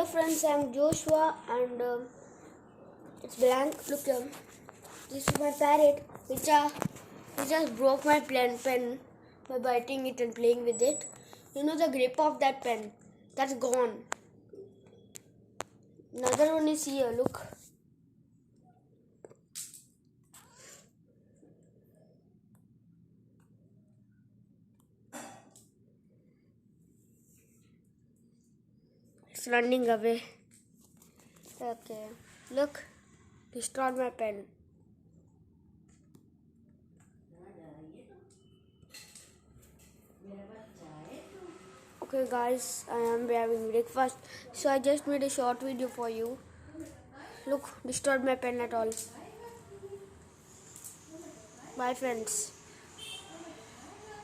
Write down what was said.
Hello friends, I'm Joshua and it's blank. Look here. This is my parrot which just broke my pen by biting it and playing with it. You know the grip of that pen, that's gone. Another one is here, look. It's running away. Okay, look, destroyed my pen. Okay guys, I am having breakfast, so I just made a short video for you. Look, destroyed my pen at all. Bye friends.